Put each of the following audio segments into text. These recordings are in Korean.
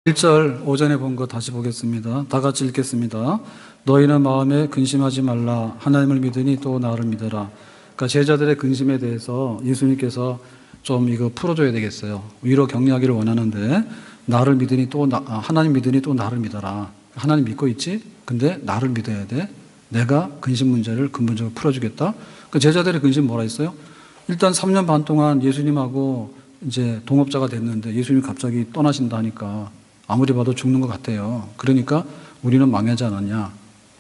1절 오전에 본 거 다시 보겠습니다. 다 같이 읽겠습니다. 너희는 마음에 근심하지 말라. 하나님을 믿으니 또 나를 믿어라. 그러니까 제자들의 근심에 대해서 예수님께서 좀 이거 풀어줘야 되겠어요. 위로 격려하기를 원하는데 나를 믿으니 또 하나님 믿으니 또 나를 믿어라. 하나님 믿고 있지? 근데 나를 믿어야 돼. 내가 근심 문제를 근본적으로 풀어주겠다. 그 제자들의 근심 뭐라 했어요? 일단 3년 반 동안 예수님하고 이제 동업자가 됐는데 예수님이 갑자기 떠나신다 하니까 아무리 봐도 죽는 것 같아요. 그러니까 우리는 망하지 않았냐.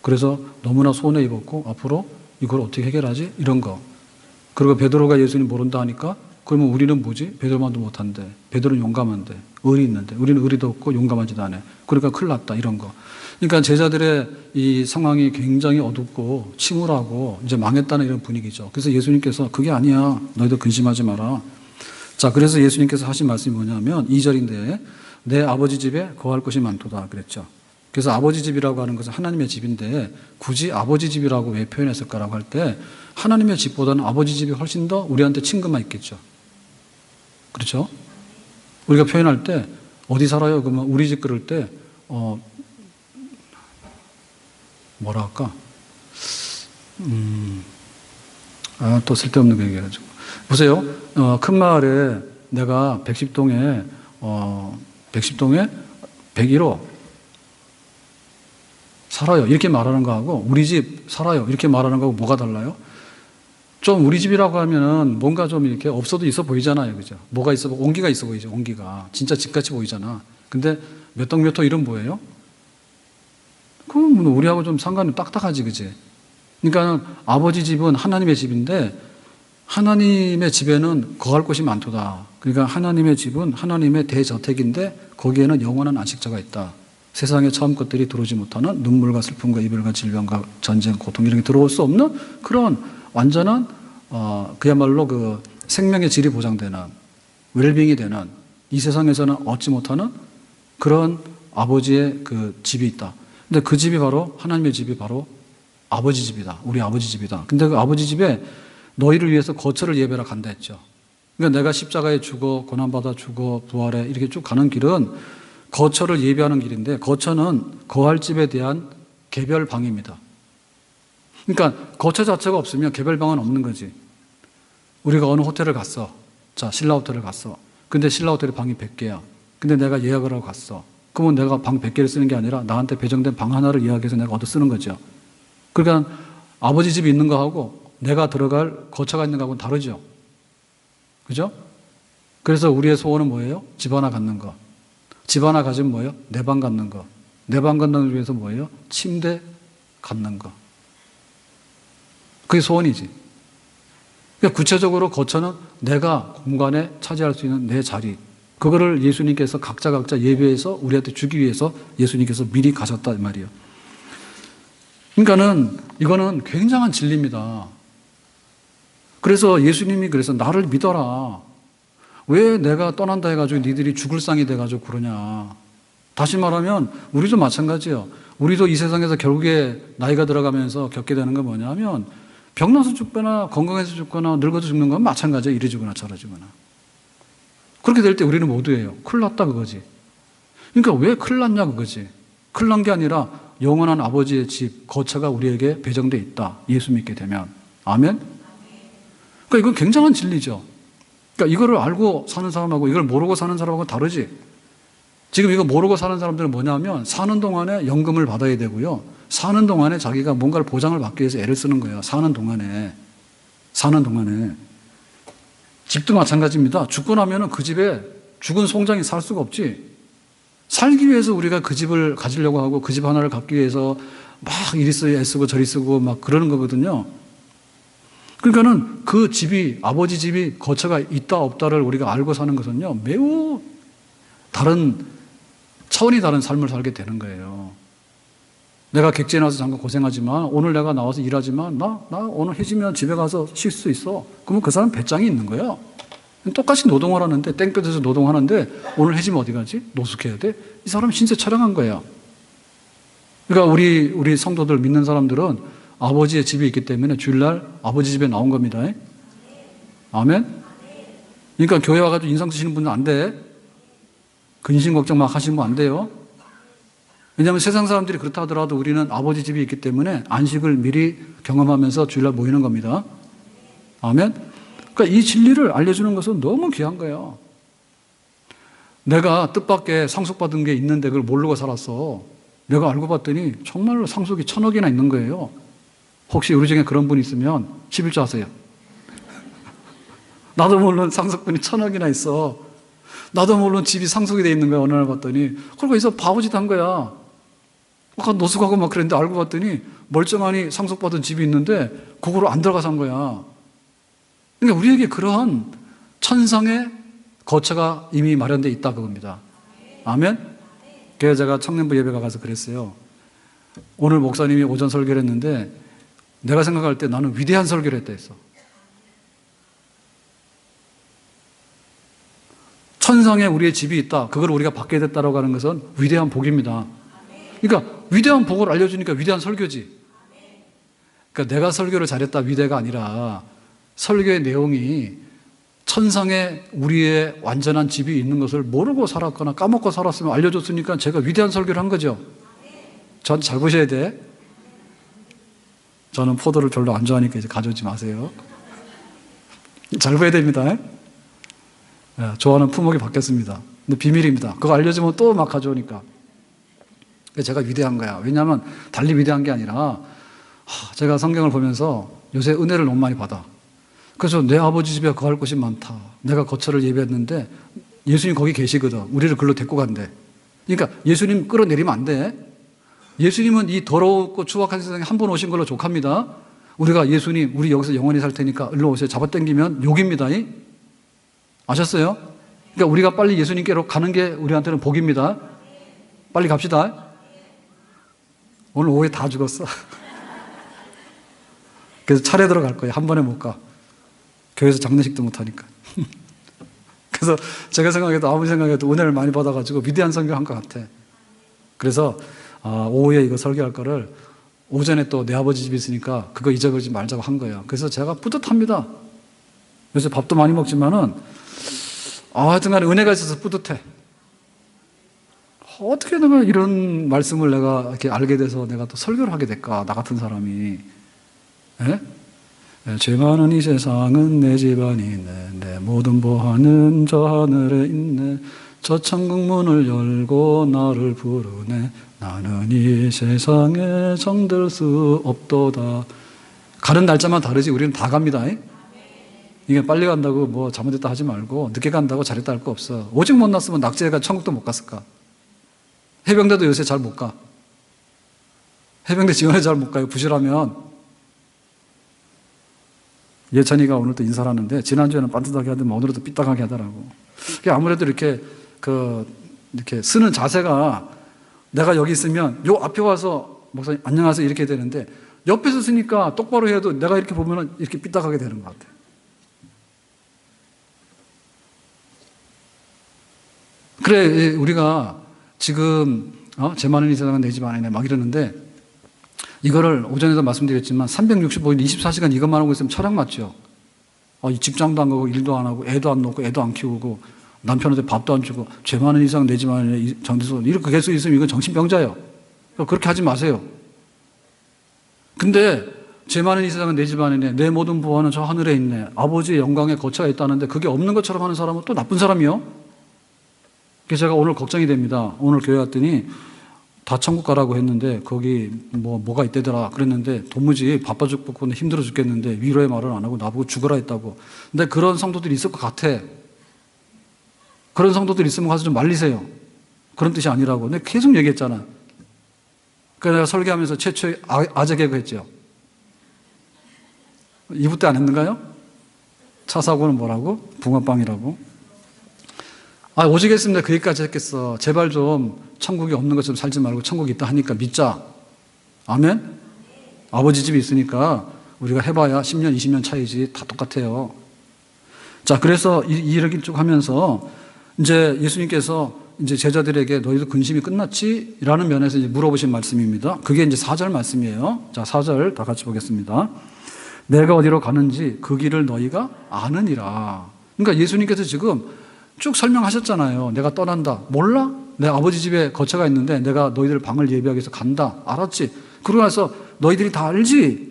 그래서 너무나 손해 입었고 앞으로 이걸 어떻게 해결하지? 이런 거. 그리고 베드로가 예수님 모른다 하니까 그러면 우리는 뭐지? 베드로만도 못한데. 베드로는 용감한데. 의리 있는데. 우리는 의리도 없고 용감하지도 않아. 그러니까 큰일 났다. 이런 거. 그러니까 제자들의 이 상황이 굉장히 어둡고 침울하고 이제 망했다는 이런 분위기죠. 그래서 예수님께서 그게 아니야. 너희도 근심하지 마라. 자, 그래서 예수님께서 하신 말씀이 뭐냐면 2절인데 내 아버지 집에 거할 곳이 많도다 그랬죠. 그래서 아버지 집이라고 하는 것은 하나님의 집인데 굳이 아버지 집이라고 왜 표현했을까라고 할 때 하나님의 집보다는 아버지 집이 훨씬 더 우리한테 친근만 있겠죠. 그렇죠? 우리가 표현할 때 어디 살아요? 그러면 우리 집 그럴 때 뭐라 할까? 또 쓸데없는 거 얘기해가지고. 보세요. 큰 마을에 내가 110동에 101호 살아요. 이렇게 말하는 거하고 우리 집 살아요. 이렇게 말하는 거하고 뭐가 달라요? 좀 우리 집이라고 하면은 뭔가 좀 이렇게 없어도 있어 보이잖아요. 그죠? 뭐가 있어, 온기가 있어 보이죠. 온기가. 진짜 집같이 보이잖아. 근데 몇 동 몇 호 이런 뭐예요? 그럼 우리하고 좀 상관이 딱딱하지. 그지? 그러니까 아버지 집은 하나님의 집인데 하나님의 집에는 거할 곳이 많도다. 그러니까 하나님의 집은 하나님의 대저택인데 거기에는 영원한 안식처가 있다. 세상의 처음 것들이 들어오지 못하는 눈물과 슬픔과 이별과 질병과 전쟁, 고통 이런 게 들어올 수 없는 그런 완전한 그야말로 그 생명의 질이 보장되는 웰빙이 되는 이 세상에서는 얻지 못하는 그런 아버지의 그 집이 있다. 근데 그 집이 바로 하나님의 집이 바로 아버지 집이다. 우리 아버지 집이다. 근데 그 아버지 집에 너희를 위해서 거처를 예배하러 간다 했죠. 그러니까 내가 십자가에 죽어 고난받아 죽어 부활해 이렇게 쭉 가는 길은 거처를 예배하는 길인데 거처는 거할 집에 대한 개별 방입니다. 그러니까 거처 자체가 없으면 개별 방은 없는 거지. 우리가 어느 호텔을 갔어. 자, 신라 호텔을 갔어. 근데 신라 호텔에 방이 100개야. 근데 내가 예약을 하고 갔어. 그러면 내가 방 100개를 쓰는 게 아니라 나한테 배정된 방 하나를 예약해서 내가 얻어 쓰는 거죠. 그러니까 아버지 집이 있는 거하고 내가 들어갈 거처가 있는 거하고는 다르죠. 그죠? 그래서 우리의 소원은 뭐예요? 집 하나 갖는 거. 집 하나 가지면 뭐예요? 내 방 갖는 거. 내 방 갖는 걸 위해서 뭐예요? 침대 갖는 거. 그게 소원이지. 그러니까 구체적으로 거처는 내가 공간에 차지할 수 있는 내 자리. 그거를 예수님께서 각자 예배해서 우리한테 주기 위해서 예수님께서 미리 가셨다 이 말이에요. 그러니까는 이거는 굉장한 진리입니다. 그래서 예수님이 그래서 나를 믿어라. 왜 내가 떠난다 해가지고 니들이 죽을 상이 돼가지고 그러냐. 다시 말하면 우리도 마찬가지예요. 우리도 이 세상에서 결국에 나이가 들어가면서 겪게 되는 건 뭐냐면 병나서 죽거나 건강해서 죽거나 늙어서 죽는 건 마찬가지예요. 이래지거나 저래지거나. 그렇게 될 때 우리는 모두예요. 큰일 났다 그거지. 그러니까 왜 큰일 났냐 그거지. 큰일 난 게 아니라 영원한 아버지의 집, 거처가 우리에게 배정돼 있다. 예수 믿게 되면. 아멘? 그러니까 이건 굉장한 진리죠. 그러니까 이거를 알고 사는 사람하고 이걸 모르고 사는 사람하고 다르지. 지금 이거 모르고 사는 사람들은 뭐냐면 사는 동안에 연금을 받아야 되고요. 사는 동안에 자기가 뭔가를 보장을 받기 위해서 애를 쓰는 거예요. 사는 동안에. 집도 마찬가지입니다. 죽고 나면은 그 집에 죽은 송장이 살 수가 없지. 살기 위해서 우리가 그 집을 가지려고 하고 그 집 하나를 갖기 위해서 막 이리 쓰고 애쓰고 저리 쓰고 막 그러는 거거든요. 그러니까는 그 집이, 아버지 집이 거처가 있다 없다를 우리가 알고 사는 것은요, 매우 차원이 다른 삶을 살게 되는 거예요. 내가 객지에 나와서 잠깐 고생하지만, 오늘 내가 나와서 일하지만, 나 오늘 해지면 집에 가서 쉴 수 있어. 그러면 그 사람 배짱이 있는 거예요. 똑같이 노동을 하는데, 땡볕에서 노동하는데, 오늘 해지면 어디 가지? 노숙해야 돼? 이 사람은 신세 촬영한 거예요. 그러니까 우리 성도들 믿는 사람들은 아버지의 집이 있기 때문에 주일날 아버지 집에 나온 겁니다. 아멘? 그러니까 교회 와가지고 인상 쓰시는 분은 안 돼. 근심 걱정 막 하시면 안 돼요. 왜냐하면 세상 사람들이 그렇다 하더라도 우리는 아버지 집이 있기 때문에 안식을 미리 경험하면서 주일날 모이는 겁니다. 아멘? 그러니까 이 진리를 알려주는 것은 너무 귀한 거예요. 내가 뜻밖의 상속받은 게 있는데 그걸 모르고 살았어. 내가 알고 봤더니 정말로 상속이 1000억이나 있는 거예요. 혹시 우리 중에 그런 분 있으면 11조 하세요. 나도 모르는 상속분이 1000억이나 있어. 나도 모르는 집이 상속이 돼 있는 거야. 어느 날 봤더니. 그러고 있어 바보짓 한 거야. 아까 노숙하고 막 그랬는데 알고 봤더니 멀쩡하니 상속받은 집이 있는데 그거로 안 들어가 산 거야. 그러니까 우리에게 그러한 천상의 거처가 이미 마련되어 있다 그겁니다. 아멘? 그래서 제가 청년부 예배 가서 그랬어요. 오늘 목사님이 오전 설교를 했는데 내가 생각할 때 나는 위대한 설교를 했다 했어. 천상에 우리의 집이 있다. 그걸 우리가 받게 됐다라고 하는 것은 위대한 복입니다. 그러니까 위대한 복을 알려주니까 위대한 설교지. 그러니까 내가 설교를 잘했다 위대가 아니라 설교의 내용이 천상에 우리의 완전한 집이 있는 것을 모르고 살았거나 까먹고 살았으면 알려줬으니까 제가 위대한 설교를 한 거죠. 저한테 잘 보셔야 돼. 저는 포도를 별로 안 좋아하니까 이제 가져오지 마세요. 잘 보여야 됩니다. 좋아하는 품목이 바뀌었습니다. 근데 비밀입니다. 그거 알려주면 또 막 가져오니까. 제가 위대한 거야. 왜냐하면 달리 위대한 게 아니라 제가 성경을 보면서 요새 은혜를 너무 많이 받아. 그래서 내 아버지 집에 거할 곳이 많다. 내가 거처를 예배했는데 예수님 거기 계시거든. 우리를 글로 데리고 간대. 그러니까 예수님 끌어내리면 안 돼. 예수님은 이 더럽고 추악한 세상에 한 번 오신 걸로 족합니다. 우리가 예수님 우리 여기서 영원히 살 테니까 일로 오세요. 잡아당기면 욕입니다. 아셨어요? 그러니까 우리가 빨리 예수님께로 가는 게 우리한테는 복입니다. 빨리 갑시다. 오늘 오후에 다 죽었어. 그래서 차례 들어갈 거예요. 한 번에 못 가. 교회에서 장례식도 못 하니까. 그래서 제가 생각해도 아무리 생각해도 은혜를 많이 받아가지고 위대한 설교한 것 같아. 그래서 오후에 이거 설교할 거를 오전에 또 내 아버지 집이 있으니까 그거 잊어버리지 말자고 한 거예요. 그래서 제가 뿌듯합니다. 요새 밥도 많이 먹지만은 하여튼 간에 은혜가 있어서 뿌듯해. 어떻게 내가 이런 말씀을 내가 이렇게 알게 돼서 내가 또 설교를 하게 될까? 나 같은 사람이. 예? 죄 많은 이 세상은 내 집안이 있네. 내 모든 보화는 저 하늘에 있네. 저 천국 문을 열고 나를 부르네. 나는 이 세상에 정들 수 없도다. 가는 날짜만 다르지 우리는 다 갑니다. 이게 빨리 간다고 뭐 잘못했다 하지 말고 늦게 간다고 잘했다 할 거 없어. 오직 못 났으면 낙제가 천국도 못 갔을까? 해병대도 요새 잘 못 가. 해병대 지원에 잘 못 가요. 부실하면. 예찬이가 오늘 또 인사를 하는데 지난주에는 반듯하게 하더니 오늘은 삐딱하게 하더라고. 아무래도 이렇게 쓰는 자세가 내가 여기 있으면 요 앞에 와서 목사님 안녕하세요 이렇게 되는데 옆에서 쓰니까 똑바로 해도 내가 이렇게 보면 이렇게 삐딱하게 되는 것 같아. 그래 우리가 지금 죄 많은 이 세상은 내 집 안이네 막 이러는데 이거를 오전에도 말씀드렸지만 365일 24시간 이것만 하고 있으면 철학 맞죠? 이 직장도 안 가고 일도 안 하고 애도 안 놓고 애도 안 키우고 남편한테 밥도 안 주고 죄 많은 이상 내 집 안이네 정지소 이렇게 계속 있으면 이건 정신병자예요. 그렇게 하지 마세요. 근데 죄 많은 이 세상은 내 집 안이네 내 모든 보화는 저 하늘에 있네 아버지의 영광에 거처가 있다는데 그게 없는 것처럼 하는 사람은 또 나쁜 사람이요. 그래서 제가 오늘 걱정이 됩니다. 오늘 교회 왔더니 다 천국 가라고 했는데 거기 뭐가 있대더라 그랬는데 도무지 바빠 죽겠고 힘들어 죽겠는데 위로의 말을 안 하고 나보고 죽어라 했다고. 근데 그런 성도들이 있을 것 같아. 그런 성도들이 있으면 가서 좀 말리세요. 그런 뜻이 아니라고. 내가 계속 얘기했잖아. 그래서 내가 설교하면서 최초의 아재 개그 했죠. 2부 때 안 했는가요? 차 사고는 뭐라고? 붕어빵이라고. 오직 했습니다. 그 얘기까지 했겠어. 제발 좀 천국이 없는 것처럼 살지 말고 천국이 있다 하니까 믿자. 아멘? 아버지 집이 있으니까 우리가 해봐야 10년, 20년 차이지 다 똑같아요. 자, 그래서 이 이야기를 쭉 하면서 이제 예수님께서 이제 제자들에게 너희도 근심이 끝났지? 라는 면에서 이제 물어보신 말씀입니다. 그게 이제 4절 말씀이에요. 자, 4절 다 같이 보겠습니다. 내가 어디로 가는지 그 길을 너희가 아느니라. 그러니까 예수님께서 지금 쭉 설명하셨잖아요. 내가 떠난다. 몰라? 내 아버지 집에 거처가 있는데 내가 너희들 방을 예비하기 위해서 간다. 알았지? 그러고 나서 너희들이 다 알지?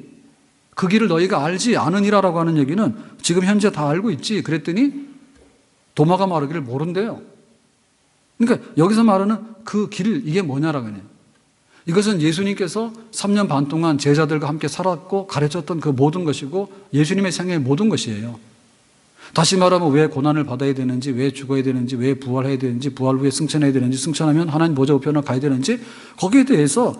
그 길을 너희가 알지? 아느니라라고 하는 얘기는 지금 현재 다 알고 있지? 그랬더니 도마가 말하기를 모른대요. 그러니까 여기서 말하는 그 길, 이게 뭐냐라고 하네요. 이것은 예수님께서 3년 반 동안 제자들과 함께 살았고 가르쳤던 그 모든 것이고 예수님의 생애의 모든 것이에요. 다시 말하면 왜 고난을 받아야 되는지, 왜 죽어야 되는지, 왜 부활해야 되는지, 부활 후에 승천해야 되는지, 승천하면 하나님 보좌 우편으로 가야 되는지, 거기에 대해서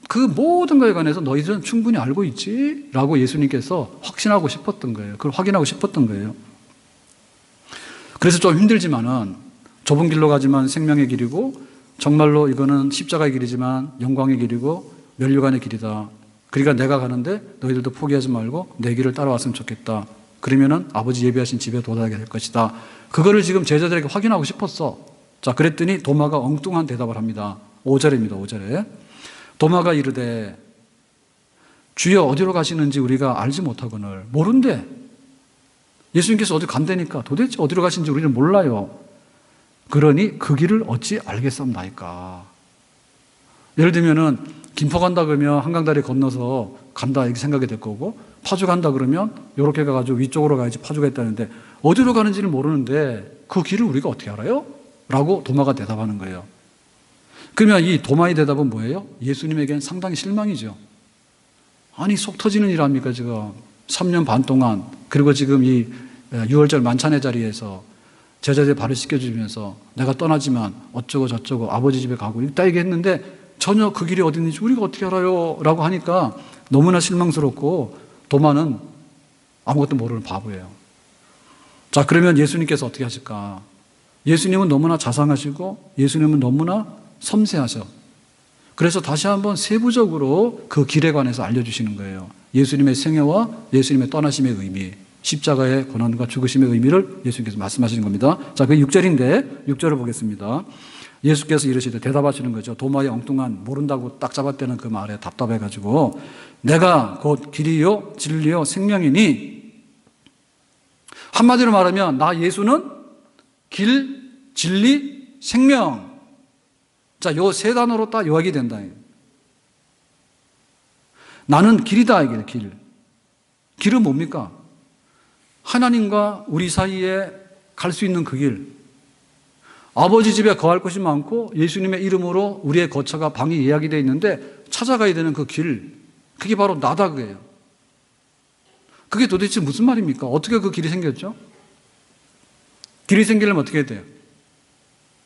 그 모든 것에 관해서 너희들은 충분히 알고 있지? 라고 예수님께서 확신하고 싶었던 거예요. 그걸 확인하고 싶었던 거예요. 그래서 좀 힘들지만은 좁은 길로 가지만 생명의 길이고 정말로 이거는 십자가의 길이지만 영광의 길이고 면류관의 길이다. 그러니까 내가 가는데 너희들도 포기하지 말고 내 길을 따라왔으면 좋겠다. 그러면은 아버지 예비하신 집에 도달하게 될 것이다. 그거를 지금 제자들에게 확인하고 싶었어. 자, 그랬더니 도마가 엉뚱한 대답을 합니다. 5절입니다. 5절에. 도마가 이르되 주여 어디로 가시는지 우리가 알지 못하거늘. 모른대. 예수님께서 어디 간다니까 도대체 어디로 가시는지 우리는 몰라요. 그러니 그 길을 어찌 알겠사옵나이까. 예를 들면은 김포 간다 그러면 한강다리 건너서 간다 이렇게 생각이 될 거고, 파주 간다 그러면 이렇게 가가지고 위쪽으로 가야지 파주가 있다는데 어디로 가는지를 모르는데 그 길을 우리가 어떻게 알아요? 라고 도마가 대답하는 거예요. 그러면 이 도마의 대답은 뭐예요? 예수님에겐 상당히 실망이죠. 아니 속 터지는 일 아닙니까 지금 3년 반 동안, 그리고 지금 이 6월절 만찬의 자리에서 제자들 발을 씻겨주면서 내가 떠나지만 어쩌고 저쩌고 아버지 집에 가고 있다 얘기했는데 전혀 그 길이 어디 있는지 우리가 어떻게 알아요? 라고 하니까 너무나 실망스럽고 도마는 아무것도 모르는 바보예요. 자, 그러면 예수님께서 어떻게 하실까? 예수님은 너무나 자상하시고 예수님은 너무나 섬세하셔. 그래서 다시 한번 세부적으로 그 길에 관해서 알려주시는 거예요. 예수님의 생애와 예수님의 떠나심의 의미, 십자가의 고난과 죽으심의 의미를 예수님께서 말씀하시는 겁니다. 자, 그 6절인데 6절을 보겠습니다. 예수께서 이르시되 대답하시는 거죠. 도마의 엉뚱한 모른다고 딱 잡았다는 그 말에 답답해가지고 내가 곧 길이요 진리요 생명이니, 한마디로 말하면 나 예수는 길, 진리, 생명. 자, 요 세 단어로 딱 요약이 된다. 나는 길이다 이게 길. 길은 뭡니까? 하나님과 우리 사이에 갈 수 있는 그 길. 아버지 집에 거할 곳이 많고 예수님의 이름으로 우리의 거처가 방이 예약이 되어 있는데 찾아가야 되는 그 길. 그게 바로 나다 그게요. 그게 도대체 무슨 말입니까? 어떻게 그 길이 생겼죠? 길이 생기려면 어떻게 해야 돼요?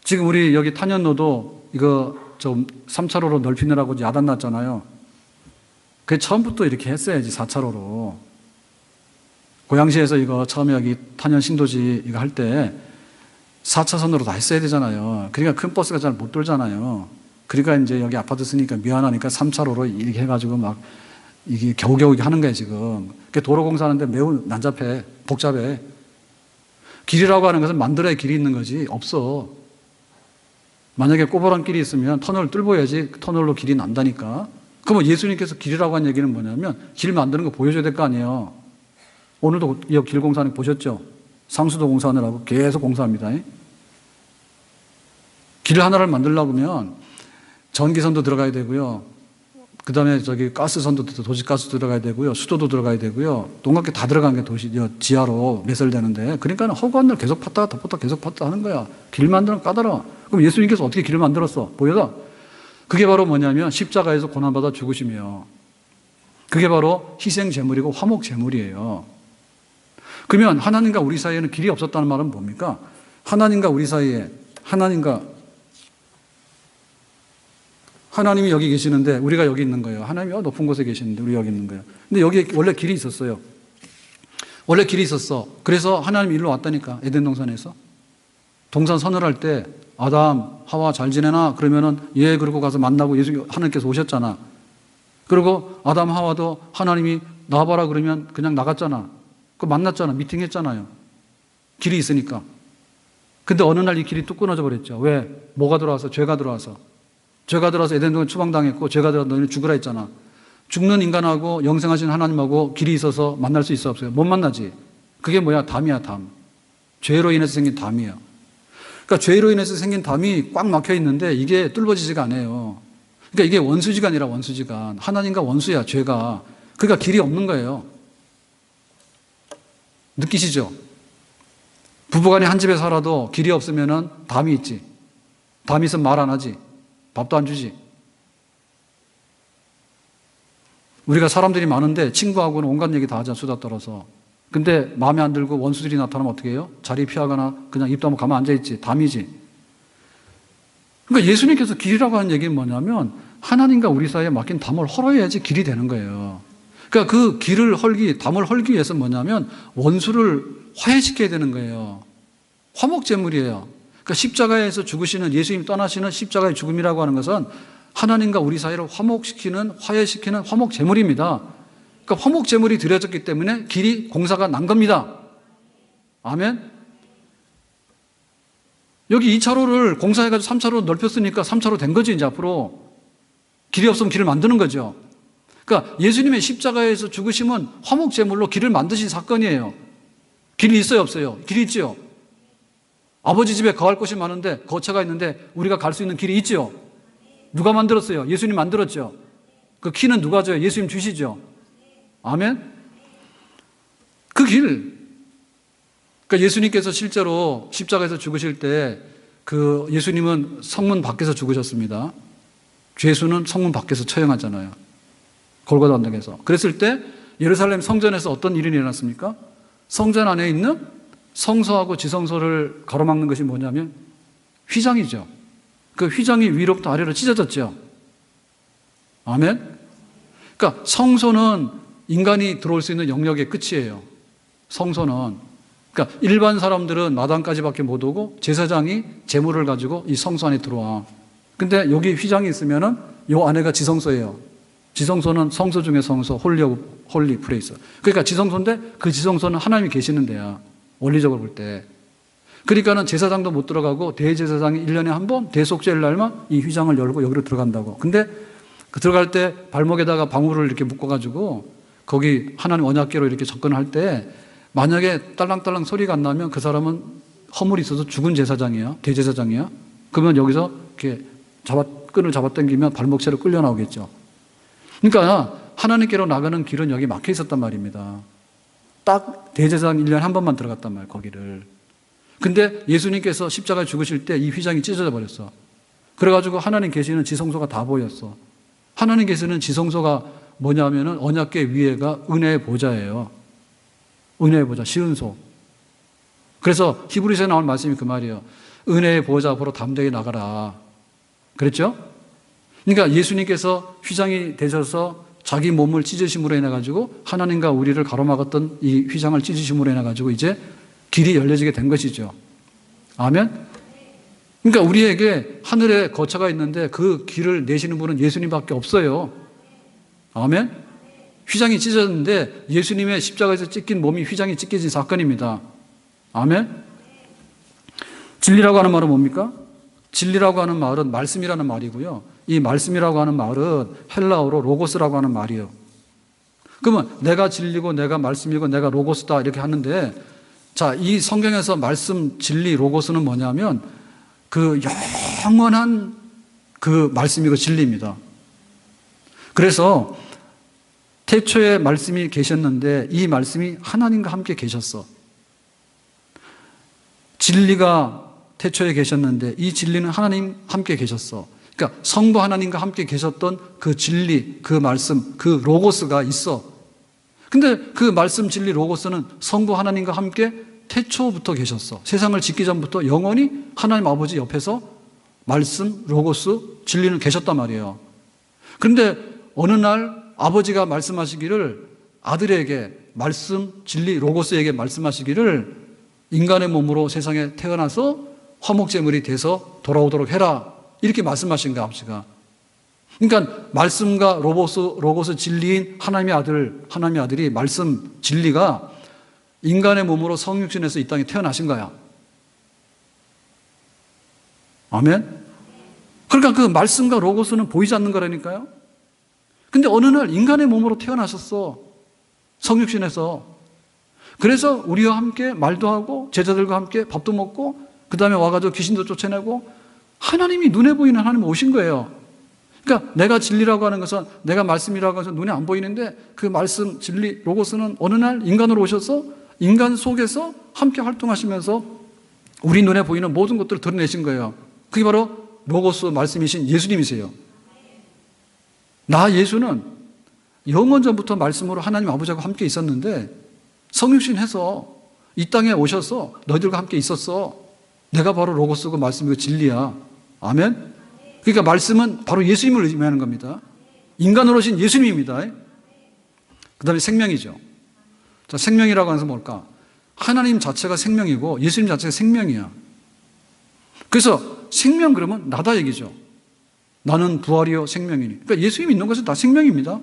지금 우리 여기 탄현로도 이거 좀 3차로로 넓히느라고 야단 났잖아요. 그게 처음부터 이렇게 했어야지 4차로로. 고양시에서 이거 처음에 여기 탄현 신도시 이거 할 때 4차선으로 다 했어야 되잖아요. 그러니까 큰 버스가 잘 못 돌잖아요. 그러니까 이제 여기 아파트 쓰니까 미안하니까 3차로로 이렇게 해가지고 막 이게 겨우겨우 하는 거예요, 지금. 도로공사 하는데 매우 난잡해, 복잡해. 길이라고 하는 것은 만들어야 길이 있는 거지, 없어. 만약에 꼬부랑 길이 있으면 터널을 뚫어야지 터널로 길이 난다니까. 그러면 예수님께서 길이라고 한 얘기는 뭐냐면 길 만드는 거 보여줘야 될 거 아니에요. 오늘도 이 길 공사하는 거 보셨죠? 상수도 공사하느라고 계속 공사합니다. 길 하나를 만들려고 하면 전기선도 들어가야 되고요. 그 다음에 저기 가스선도, 도시가스 들어가야 되고요. 수도도 들어가야 되고요. 동각계 다 들어간 게 도시, 지하로 매설되는데. 그러니까 허구한 날 계속 팠다가 덮었다 계속 팠다 하는 거야. 길 만드는 거 까다로워. 그럼 예수님께서 어떻게 길을 만들었어? 보여라. 그게 바로 뭐냐면 십자가에서 고난받아 죽으시며, 그게 바로 희생 제물이고 화목 제물이에요. 그러면 하나님과 우리 사이에는 길이 없었다는 말은 뭡니까? 하나님과 우리 사이에, 하나님이 여기 계시는데 우리가 여기 있는 거예요. 하나님이 높은 곳에 계시는데 우리 여기 있는 거예요. 근데 여기 원래 길이 있었어요. 원래 길이 있었어. 그래서 하나님이 일로 왔다니까. 에덴 동산에서. 동산 선언할 때 아담, 하와 잘 지내나? 그러면은 예, 그러고 가서 만나고 예수 하나님께서 오셨잖아. 그리고 아담, 하와도 하나님이 나와봐라 그러면 그냥 나갔잖아. 그 만났잖아. 미팅했잖아요. 길이 있으니까. 근데 어느 날 이 길이 뚝 끊어져 버렸죠. 왜? 뭐가 들어와서? 죄가 들어와서. 죄가 들어와서 에덴 동산 추방당했고, 죄가 들어와서 너희는 죽으라 했잖아. 죽는 인간하고 영생하신 하나님하고 길이 있어서 만날 수 있어 없어요? 못 만나지. 그게 뭐야? 담이야, 담. 죄로 인해서 생긴 담이야. 그러니까 죄로 인해서 생긴 담이 꽉 막혀 있는데 이게 뚫어지지가 않아요. 그러니까 이게 원수지간이라 원수지간. 하나님과 원수야, 죄가. 그러니까 길이 없는 거예요. 느끼시죠? 부부간에 한 집에 살아도 길이 없으면은 담이 있지. 담이 있으면 말 안 하지. 밥도 안 주지. 우리가 사람들이 많은데 친구하고는 온갖 얘기 다 하잖아, 수다 떨어서. 근데 마음에 안 들고 원수들이 나타나면 어떻게 해요? 자리 피하거나 그냥 입 다물고 가만 앉아있지. 담이지. 그러니까 예수님께서 길이라고 하는 얘기는 뭐냐면 하나님과 우리 사이에 막힌 담을 헐어야지 길이 되는 거예요. 그러니까 그 담을 헐기 위해서 뭐냐면 원수를 화해시켜야 되는 거예요. 화목제물이에요. 그러니까 십자가에서 죽으시는 예수님 떠나시는 십자가의 죽음이라고 하는 것은 하나님과 우리 사이를 화해시키는 화목제물입니다. 그러니까 화목제물이 드려졌기 때문에 길이 공사가 난 겁니다. 아멘? 여기 2차로를 공사해가지고 3차로 넓혔으니까 3차로 된 거죠, 이제 앞으로. 길이 없으면 길을 만드는 거죠. 그러니까 예수님의 십자가에서 죽으심은 화목제물로 길을 만드신 사건이에요. 길이 있어요, 없어요? 길이 있지요. 아버지 집에 거할 곳이 많은데 거처가 있는데 우리가 갈 수 있는 길이 있지요. 누가 만들었어요? 예수님 만들었죠. 그 키는 누가 줘요? 예수님 주시죠. 아멘? 그 길. 그러니까 예수님께서 실제로 십자가에서 죽으실 때 그 예수님은 성문 밖에서 죽으셨습니다. 죄수는 성문 밖에서 처형하잖아요. 골고다 언덕에서. 그랬을 때 예루살렘 성전에서 어떤 일이 일어났습니까? 성전 안에 있는 성소하고 지성소를 가로막는 것이 뭐냐면 휘장이죠. 그 휘장이 위로부터 아래로 찢어졌죠. 아멘? 그러니까 성소는 인간이 들어올 수 있는 영역의 끝이에요. 성소는. 그러니까 일반 사람들은 마당까지밖에 못 오고 제사장이 제물을 가지고 이 성소 안에 들어와. 근데 여기 휘장이 있으면은 요 안에가 지성소예요. 지성소는 성소 중에 성소, 홀리 플레이스. 그러니까 지성소인데 그 지성소는 하나님이 계시는 데야. 원리적으로 볼 때. 그러니까는 제사장도 못 들어가고 대제사장이 1년에 한 번 대속죄일 날만 이 휘장을 열고 여기로 들어간다고. 근데 그 들어갈 때 발목에다가 방울을 이렇게 묶어가지고 거기 하나님 언약궤로 이렇게 접근할 때 만약에 딸랑딸랑 소리가 안 나면 그 사람은 허물이 있어서 죽은 제사장이야. 대제사장이야. 그러면 여기서 이렇게 끈을 잡아당기면 발목채로 끌려 나오겠죠. 그러니까 하나님께로 나가는 길은 여기 막혀 있었단 말입니다. 딱 대제사장 1년에 한 번만 들어갔단 말이에요, 거기를. 근데 예수님께서 십자가에 죽으실 때 이 휘장이 찢어져 버렸어. 그래가지고 하나님 계시는 지성소가 다 보였어. 하나님 계시는 지성소가 뭐냐면은 언약궤 위에가 은혜의 보좌예요. 은혜의 보좌, 시은소. 그래서 히브리서에 나온 말씀이 그 말이에요. 은혜의 보좌 앞으로 담대히 나가라. 그랬죠? 그러니까 예수님께서 휘장이 되셔서 자기 몸을 찢으심으로 인해가지고 하나님과 우리를 가로막았던 이 휘장을 찢으심으로 인해가지고 이제 길이 열려지게 된 것이죠. 아멘? 그러니까 우리에게 하늘에 거처가 있는데 그 길을 내시는 분은 예수님밖에 없어요. 아멘? 휘장이 찢어졌는데 예수님의 십자가에서 찢긴 몸이 휘장이 찢겨진 사건입니다. 아멘? 진리라고 하는 말은 뭡니까? 진리라고 하는 말은 말씀이라는 말이고요. 이 말씀이라고 하는 말은 헬라어로 로고스라고 하는 말이에요. 그러면 내가 진리고 내가 말씀이고 내가 로고스다 이렇게 하는데 자, 이 성경에서 말씀, 진리, 로고스는 뭐냐면 그 영원한 그 말씀이고 진리입니다. 그래서 태초에 말씀이 계셨는데 이 말씀이 하나님과 함께 계셨어. 진리가 태초에 계셨는데 이 진리는 하나님 함께 계셨어. 그러니까 성부 하나님과 함께 계셨던 그 진리, 그 말씀, 그 로고스가 있어. 근데 그 말씀, 진리, 로고스는 성부 하나님과 함께 태초부터 계셨어. 세상을 짓기 전부터 영원히 하나님 아버지 옆에서 말씀, 로고스, 진리는 계셨단 말이에요. 그런데 어느 날 아버지가 말씀하시기를 아들에게 말씀, 진리, 로고스에게 말씀하시기를 인간의 몸으로 세상에 태어나서 화목제물이 돼서 돌아오도록 해라. 이렇게 말씀하신 거야, 아버지가. 그러니까 말씀과 로고스 진리인 하나님의 아들이 말씀, 진리가 인간의 몸으로 성육신에서 이 땅에 태어나신 거야. 아멘? 그러니까 그 말씀과 로고스는 보이지 않는 거라니까요. 근데 어느 날 인간의 몸으로 태어나셨어. 성육신에서. 그래서 우리와 함께 말도 하고 제자들과 함께 밥도 먹고 그 다음에 와가지고 귀신도 쫓아내고 하나님이 눈에 보이는 하나님 오신 거예요. 그러니까 내가 진리라고 하는 것은 내가 말씀이라고 해서 눈에 안 보이는데 그 말씀, 진리, 로고스는 어느 날 인간으로 오셔서 인간 속에서 함께 활동하시면서 우리 눈에 보이는 모든 것들을 드러내신 거예요. 그게 바로 로고스 말씀이신 예수님이세요. 나 예수는 영원 전부터 말씀으로 하나님 아버지하고 함께 있었는데 성육신 해서 이 땅에 오셔서 너희들과 함께 있었어. 내가 바로 로고스고 말씀이고 진리야. 아멘? 그러니까 말씀은 바로 예수님을 의미하는 겁니다. 인간으로 오신 예수님입니다. 그 다음에 생명이죠. 자, 생명이라고 하는 것은 뭘까? 하나님 자체가 생명이고 예수님 자체가 생명이야. 그래서 생명 그러면 나다 얘기죠. 나는 부활이요 생명이니. 그러니까 예수님이 있는 것은 다 생명입니다.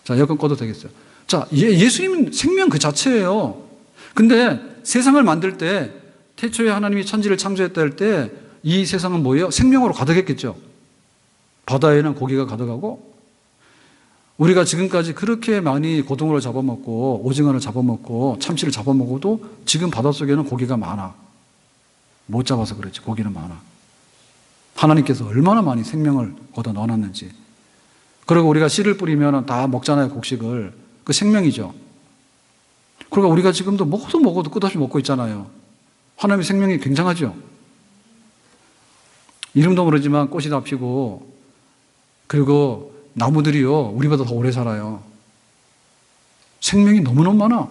자, 에어컨 꺼도 되겠어요. 자, 예수님은 생명 그 자체예요. 근데 세상을 만들 때 태초에 하나님이 천지를 창조했다 할 때 이 세상은 뭐예요? 생명으로 가득했겠죠. 바다에는 고기가 가득하고 우리가 지금까지 그렇게 많이 고등어를 잡아먹고 오징어를 잡아먹고 참치를 잡아먹어도 지금 바닷속에는 고기가 많아. 못 잡아서 그렇지. 고기는 많아. 하나님께서 얼마나 많이 생명을 거둬 넣어놨는지. 그리고 우리가 씨를 뿌리면 다 먹잖아요. 곡식을. 그 생명이죠. 그러니까 우리가 지금도 먹어도 끝없이 먹고 있잖아요. 하나님의 생명이 굉장하죠. 이름도 모르지만 꽃이 다 피고 그리고 나무들이요 우리보다 더 오래 살아요. 생명이 너무너무 많아.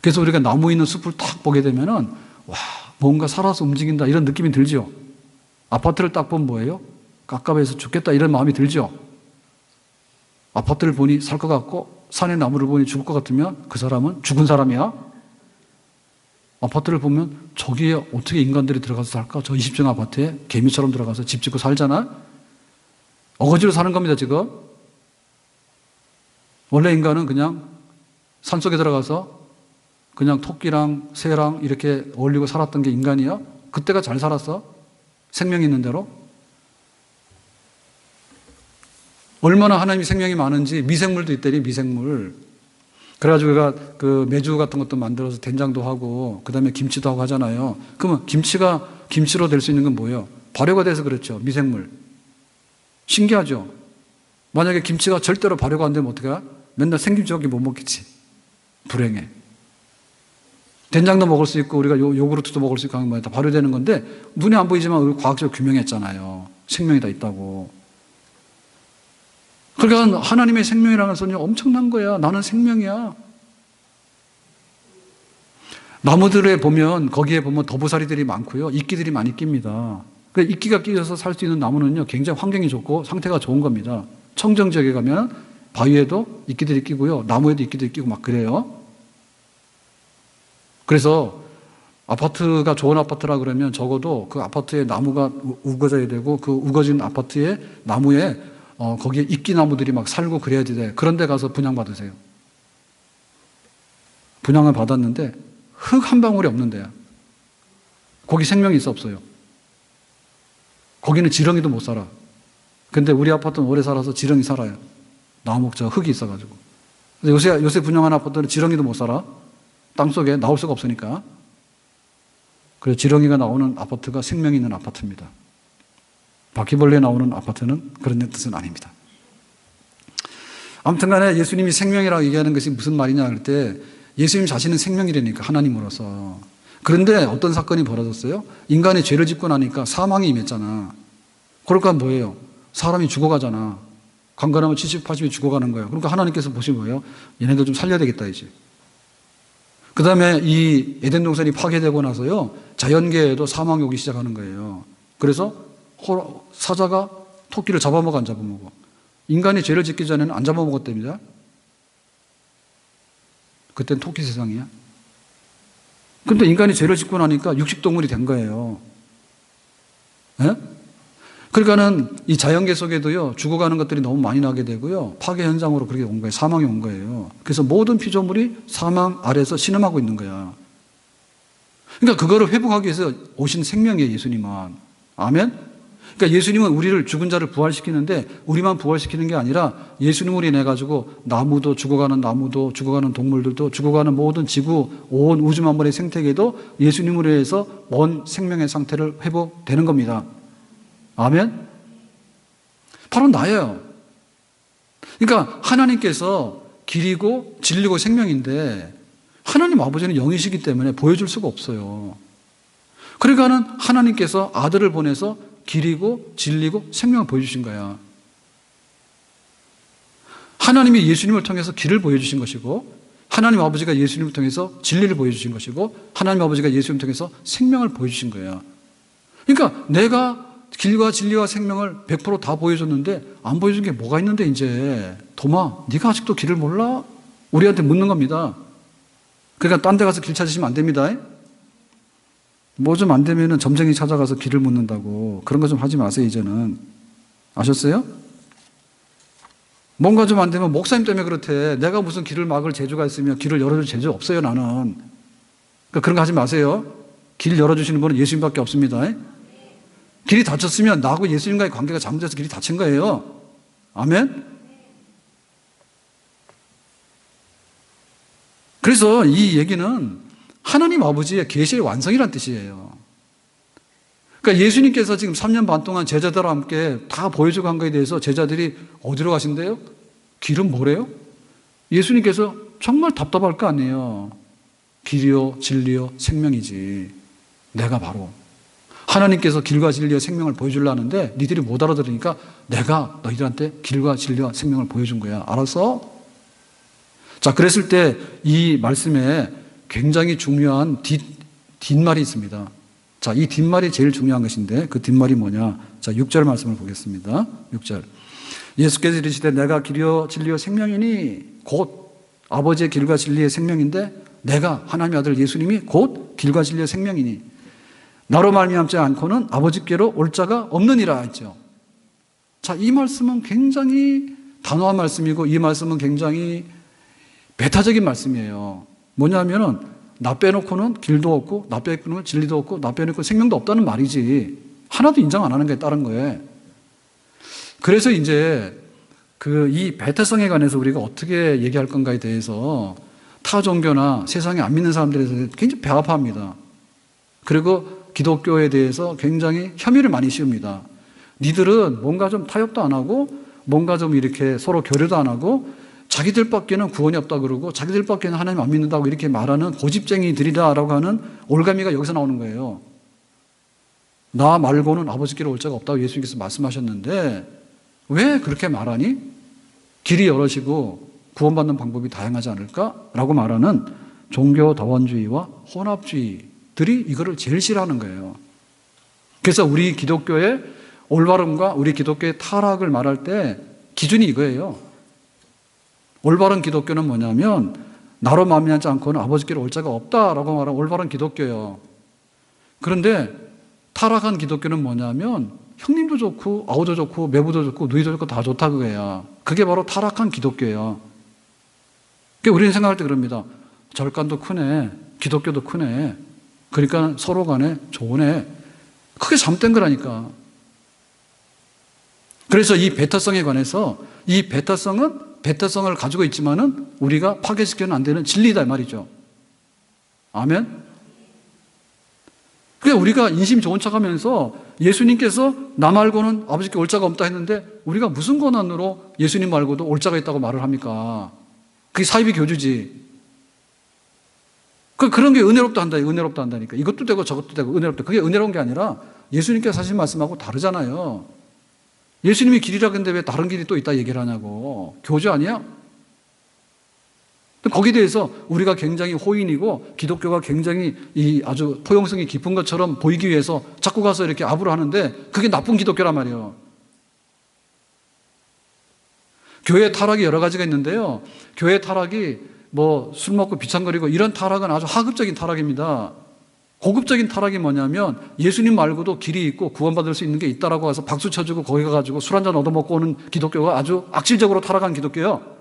그래서 우리가 나무 있는 숲을 딱 보게 되면은 와 뭔가 살아서 움직인다 이런 느낌이 들죠. 아파트를 딱 보면 뭐예요? 깝깝해서 죽겠다 이런 마음이 들죠. 아파트를 보니 살 것 같고 산의 나무를 보니 죽을 것 같으면 그 사람은 죽은 사람이야. 아파트를 보면 저기에 어떻게 인간들이 들어가서 살까? 저 20층 아파트에 개미처럼 들어가서 집 짓고 살잖아. 어거지로 사는 겁니다 지금. 원래 인간은 그냥 산속에 들어가서 그냥 토끼랑 새랑 이렇게 어울리고 살았던 게 인간이야. 그때가 잘 살았어. 생명이 있는 대로. 얼마나 하나님이 생명이 많은지 미생물도 있다니 미생물. 그래가지고 우리가 그 메주 같은 것도 만들어서 된장도 하고 그 다음에 김치도 하고 하잖아요. 그러면 김치가 김치로 될 수 있는 건 뭐예요? 발효가 돼서 그렇죠. 미생물. 신기하죠? 만약에 김치가 절대로 발효가 안 되면 어떡해? 맨날 생김치밖에 못 먹겠지. 불행해. 된장도 먹을 수 있고 우리가 요구르트도 먹을 수 있고 하는 거다 발효되는 건데 눈에 안 보이지만 우리 과학적으로 규명했잖아요. 생명이 다 있다고. 그러니까 하나님의 생명이라는 것은 엄청난 거야. 나는 생명이야. 나무들에 보면 거기에 보면 더부살이들이 많고요. 이끼들이 많이 낍니다. 그러니까 이끼가 끼어서 살 수 있는 나무는요 굉장히 환경이 좋고 상태가 좋은 겁니다. 청정 지역에 가면 바위에도 이끼들이 끼고요. 나무에도 이끼들이 끼고 막 그래요. 그래서 아파트가 좋은 아파트라 그러면 적어도 그 아파트에 나무가 우거져야 되고 그 우거진 아파트에 나무에 거기에 이끼나무들이 막 살고 그래야 돼. 그런 데 가서 분양받으세요. 분양을 받았는데 흙 한 방울이 없는 데야. 거기 생명이 있어 없어요? 거기는 지렁이도 못 살아. 근데 우리 아파트는 오래 살아서 지렁이 살아요. 나무, 흙이 있어가지고. 요새 분양한 아파트는 지렁이도 못 살아. 땅속에 나올 수가 없으니까. 그래서 지렁이가 나오는 아파트가 생명이 있는 아파트입니다. 바퀴벌레 나오는 아파트는 그런 뜻은 아닙니다. 아무튼 간에 예수님이 생명이라고 얘기하는 것이 무슨 말이냐 할 때 예수님 자신은 생명이라니까 하나님으로서. 그런데 어떤 사건이 벌어졌어요? 인간이 죄를 짓고 나니까 사망이 임했잖아. 그러니까 뭐예요? 사람이 죽어가잖아. 강건하면 70, 80이 죽어가는 거예요. 그러니까 하나님께서 보신 거예요. 얘네들 좀 살려야 되겠다 이제. 그 다음에 이 에덴 동산이 파괴되고 나서요 자연계에도 사망이 오기 시작하는 거예요. 그래서 사자가 토끼를 잡아먹어 안 잡아먹어? 인간이 죄를 짓기 전에는 안 잡아먹었답니다. 그때는 토끼 세상이야. 근데 인간이 죄를 짓고 나니까 육식동물이 된 거예요. 예? 그러니까는 이 자연계 속에도요 죽어가는 것들이 너무 많이 나게 되고요 파괴 현상으로 그렇게 온 거예요. 사망이 온 거예요. 그래서 모든 피조물이 사망 아래서 신음하고 있는 거야. 그러니까 그거를 회복하기 위해서 오신 생명이에요 예수님은. 아멘? 그러니까 예수님은 우리를 죽은 자를 부활시키는데 우리만 부활시키는 게 아니라 예수님을 인해 가지고 나무도 죽어가는 동물들도 죽어가는 모든 지구 온 우주 만물의 생태계도 예수님으로 인해서 원 생명의 상태를 회복되는 겁니다. 아멘? 바로 나예요. 그러니까 하나님께서 길이고 진리고 생명인데 하나님 아버지는 영이시기 때문에 보여줄 수가 없어요. 그러니까는 하나님께서 아들을 보내서 길이고 진리고 생명을 보여주신 거야. 하나님이 예수님을 통해서 길을 보여주신 것이고 하나님 아버지가 예수님을 통해서 진리를 보여주신 것이고 하나님 아버지가 예수님을 통해서 생명을 보여주신 거야. 그러니까 내가 길과 진리와 생명을 100% 다 보여줬는데 안 보여준 게 뭐가 있는데 이제 도마 네가 아직도 길을 몰라? 우리한테 묻는 겁니다. 그러니까 딴 데 가서 길 찾으시면 안 됩니다. 뭐 좀 안 되면은 점쟁이 찾아가서 길을 묻는다고 그런 거 좀 하지 마세요. 이제는 아셨어요? 뭔가 좀 안 되면 목사님 때문에 그렇대. 내가 무슨 길을 막을 재주가 있으면 길을 열어줄 재주 없어요. 나는. 그러니까 그런 거 하지 마세요. 길 열어주시는 분은 예수님밖에 없습니다. 길이 닫혔으면 나하고 예수님과의 관계가 잘못돼서 길이 닫힌 거예요. 아멘? 그래서 이 얘기는 하나님 아버지의 계시의 완성이란 뜻이에요. 그러니까 예수님께서 지금 3년 반 동안 제자들과 함께 다 보여주고 한 거에 대해서 제자들이 어디로 가신대요? 길은 뭐래요? 예수님께서 정말 답답할 거 아니에요. 길이요 진리요 생명이지. 내가 바로 하나님께서 길과 진리와 생명을 보여주려는데 니들이 못 알아들으니까 내가 너희들한테 길과 진리와 생명을 보여준 거야. 알았어? 자, 그랬을 때 이 말씀에 굉장히 중요한 뒷말이 있습니다. 자, 이 뒷말이 제일 중요한 것인데 그 뒷말이 뭐냐? 자, 6절 말씀을 보겠습니다. 6절. 예수께서 이르시되 내가 길이요 진리요 생명이니 곧 아버지의 길과 진리의 생명인데 내가 하나님의 아들 예수님이 곧 길과 진리의 생명이니 나로 말미암지 않고는 아버지께로 올 자가 없느니라 했죠. 자, 이 말씀은 굉장히 단호한 말씀이고 이 말씀은 굉장히 배타적인 말씀이에요. 뭐냐면은 나 빼놓고는 길도 없고 나 빼놓고는 진리도 없고 나 빼놓고 생명도 없다는 말이지 하나도 인정 안 하는 게 다른 거예요. 그래서 이제 이 배타성에 관해서 우리가 어떻게 얘기할 건가에 대해서 타 종교나 세상에 안 믿는 사람들에 대해서 굉장히 배 아파합니다. 그리고 기독교에 대해서 굉장히 혐의를 많이 씌웁니다. 니들은 뭔가 좀 타협도 안 하고 뭔가 좀 이렇게 서로 교류도 안 하고 자기들밖에는 구원이 없다 그러고 자기들밖에는 하나님 안 믿는다고 이렇게 말하는 고집쟁이들이다라고 하는 올가미가 여기서 나오는 거예요. 나 말고는 아버지께로 올 자가 없다고 예수님께서 말씀하셨는데 왜 그렇게 말하니? 길이 여럿이고 구원받는 방법이 다양하지 않을까라고 말하는 종교 다원주의와 혼합주의들이 이거를 제일 싫어하는 거예요. 그래서 우리 기독교의 올바름과 우리 기독교의 타락을 말할 때 기준이 이거예요. 올바른 기독교는 뭐냐면 나로 말미암지 않고는 아버지께로 올 자가 없다라고 말하는 올바른 기독교예요. 그런데 타락한 기독교는 뭐냐면 형님도 좋고 아우도 좋고 매부도 좋고 누이도 좋고 다 좋다 그거야. 그게 바로 타락한 기독교예요. 그러니까 우리는 생각할 때 그럽니다. 절간도 크네. 기독교도 크네. 그러니까 서로 간에 좋으네. 그게 잘못된 거라니까. 그래서 이 배타성에 관해서 이 배타성을 가지고 있지만은 우리가 파괴시켜는 안 되는 진리다 이 말이죠. 아멘? 그러니까 우리가 인심 좋은 척하면서 예수님께서 나 말고는 아버지께 올 자가 없다 했는데 우리가 무슨 권한으로 예수님 말고도 올 자가 있다고 말을 합니까? 그게 사이비 교주지. 그런 게 은혜롭다 한다니까. 이것도 되고 저것도 되고 은혜롭다. 그게 은혜로운 게 아니라 예수님께서 하신 말씀하고 다르잖아요. 예수님이 길이라 근데 왜 다른 길이 또 있다 얘기를 하냐고. 교주 아니야? 거기에 대해서 우리가 굉장히 호인이고 기독교가 굉장히 아주 포용성이 깊은 것처럼 보이기 위해서 자꾸 가서 이렇게 아부를 하는데 그게 나쁜 기독교란 말이에요. 교회 타락이 여러 가지가 있는데요. 교회 타락이 뭐 술 먹고 비창거리고 이런 타락은 아주 하급적인 타락입니다. 고급적인 타락이 뭐냐면 예수님 말고도 길이 있고 구원받을 수 있는 게 있다라고 해서 박수 쳐주고 거기 가가지고 술 한잔 얻어먹고 오는 기독교가 아주 악질적으로 타락한 기독교예요.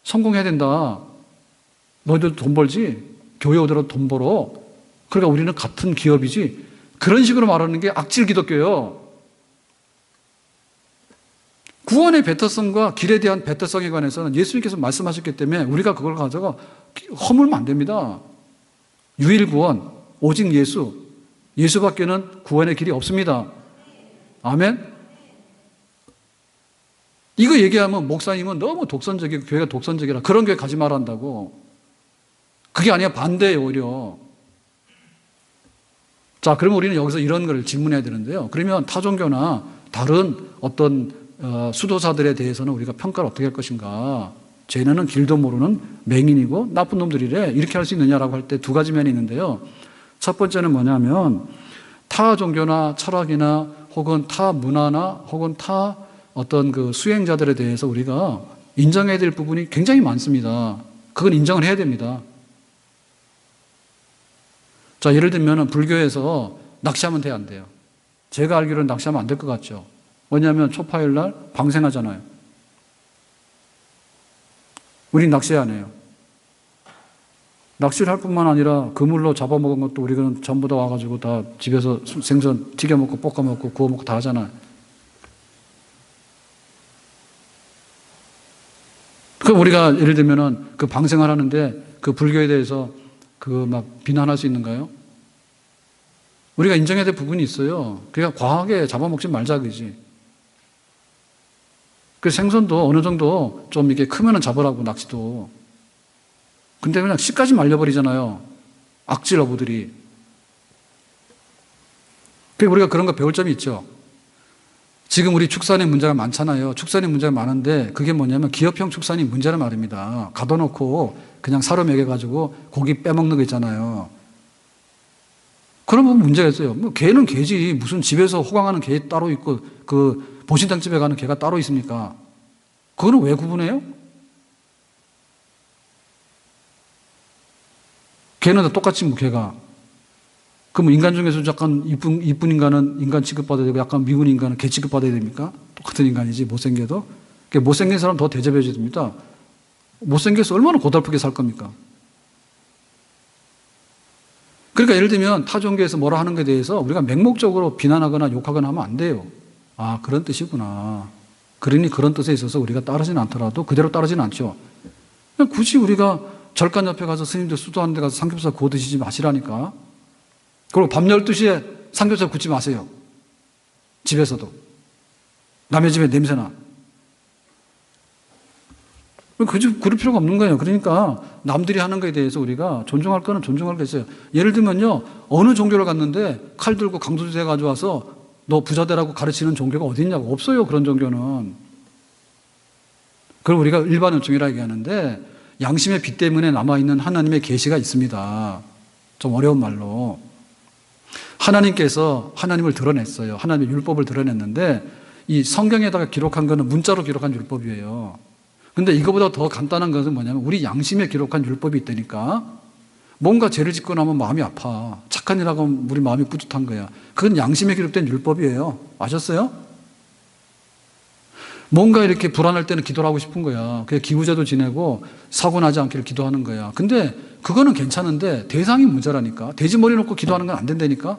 성공해야 된다. 너희들 돈 벌지? 교회 오더라도 돈 벌어. 그러니까 우리는 같은 기업이지 그런 식으로 말하는 게 악질 기독교예요. 구원의 배타성과 길에 대한 배타성에 관해서는 예수님께서 말씀하셨기 때문에 우리가 그걸 가져가 허물면 안 됩니다. 유일구원, 오직 예수, 예수밖에는 구원의 길이 없습니다. 아멘? 이거 얘기하면 목사님은 너무 독선적이고 교회가 독선적이라 그런 교회 가지 말아 한다고. 그게 아니라 반대예요, 오히려. 자, 그러면 우리는 여기서 이런 걸 질문해야 되는데요. 그러면 타종교나 다른 어떤 수도사들에 대해서는 우리가 평가를 어떻게 할 것인가? 쟤네는 길도 모르는 맹인이고 나쁜 놈들이래. 이렇게 할 수 있느냐라고 할 때 두 가지 면이 있는데요. 첫 번째는 뭐냐면 타 종교나 철학이나 혹은 타 문화나 혹은 타 어떤 그 수행자들에 대해서 우리가 인정해야 될 부분이 굉장히 많습니다. 그건 인정을 해야 됩니다. 자, 예를 들면 불교에서 낚시하면 돼요, 안 돼요? 제가 알기로는 낚시하면 안 될 것 같죠? 왜냐하면 초파일 날 방생하잖아요. 우린 낚시 안 해요. 낚시를 할 뿐만 아니라 그물로 잡아먹은 것도 우리는 전부 다 와가지고 다 집에서 생선 튀겨먹고 볶아먹고 구워먹고 다 하잖아요. 그럼 우리가 예를 들면은 그 방생을 하는데 그 불교에 대해서 그 막 비난할 수 있는가요? 우리가 인정해야 될 부분이 있어요. 그러니까 과하게 잡아먹지 말자, 그지? 그 생선도 어느 정도 좀 이렇게 크면은 잡으라고, 낚시도. 근데 그냥 씨까지 말려버리잖아요. 악질 어부들이. 그러니까 우리가 그런 거 배울 점이 있죠. 지금 우리 축산의 문제가 많잖아요. 축산의 문제가 많은데 그게 뭐냐면 기업형 축산이 문제란 말입니다. 가둬놓고 그냥 사료 먹여가지고 고기 빼먹는 거 있잖아요. 그러면 문제가 있어요. 뭐 개는 개지. 무슨 집에서 호강하는 개 따로 있고 그 보신탕집에 가는 개가 따로 있습니까? 그거는 왜 구분해요? 개는 다 똑같이 뭐 개가. 그럼 인간 중에서 약간 이쁜 인간은 인간 취급받아야 되고 약간 미운 인간은 개 취급받아야 됩니까? 똑같은 인간이지, 못생겨도. 못생긴 사람 더 대접해줘야 됩니다. 못생겨서 얼마나 고달프게 살 겁니까? 그러니까 예를 들면 타종교에서 뭐라 하는 것에 대해서 우리가 맹목적으로 비난하거나 욕하거나 하면 안 돼요. 아, 그런 뜻이구나. 그러니 그런 뜻에 있어서 우리가 따르지는 않더라도 그대로 따르지는 않죠. 그냥 굳이 우리가 절간 옆에 가서 스님들 수도하는 데 가서 삼겹살 구워 드시지 마시라니까. 그리고 밤 12시에 삼겹살 굽지 마세요. 집에서도. 남의 집에 냄새나. 그럴 필요가 없는 거예요. 그러니까 남들이 하는 거에 대해서 우리가 존중할 거는 존중할 게 있어요. 예를 들면요, 어느 종교를 갔는데 칼 들고 강도주대 가져와서 너 부자 되라고 가르치는 종교가 어디 있냐고. 없어요, 그런 종교는. 그걸 우리가 일반 은총이라 얘기하는데 양심의 빛 때문에 남아있는 하나님의 계시가 있습니다. 좀 어려운 말로. 하나님께서 하나님을 드러냈어요. 하나님의 율법을 드러냈는데 이 성경에다가 기록한 거는 문자로 기록한 율법이에요. 근데 이거보다 더 간단한 것은 뭐냐면 우리 양심에 기록한 율법이 있다니까. 뭔가 죄를 짓고 나면 마음이 아파. 착한 일 하고 우리 마음이 뿌듯한 거야. 그건 양심에 기록된 율법이에요. 아셨어요? 뭔가 이렇게 불안할 때는 기도를 하고 싶은 거야. 그냥 기구제도 지내고 사고 나지 않기를 기도하는 거야. 근데 그거는 괜찮은데 대상이 문제라니까. 돼지 머리 놓고 기도하는 건 안 된다니까.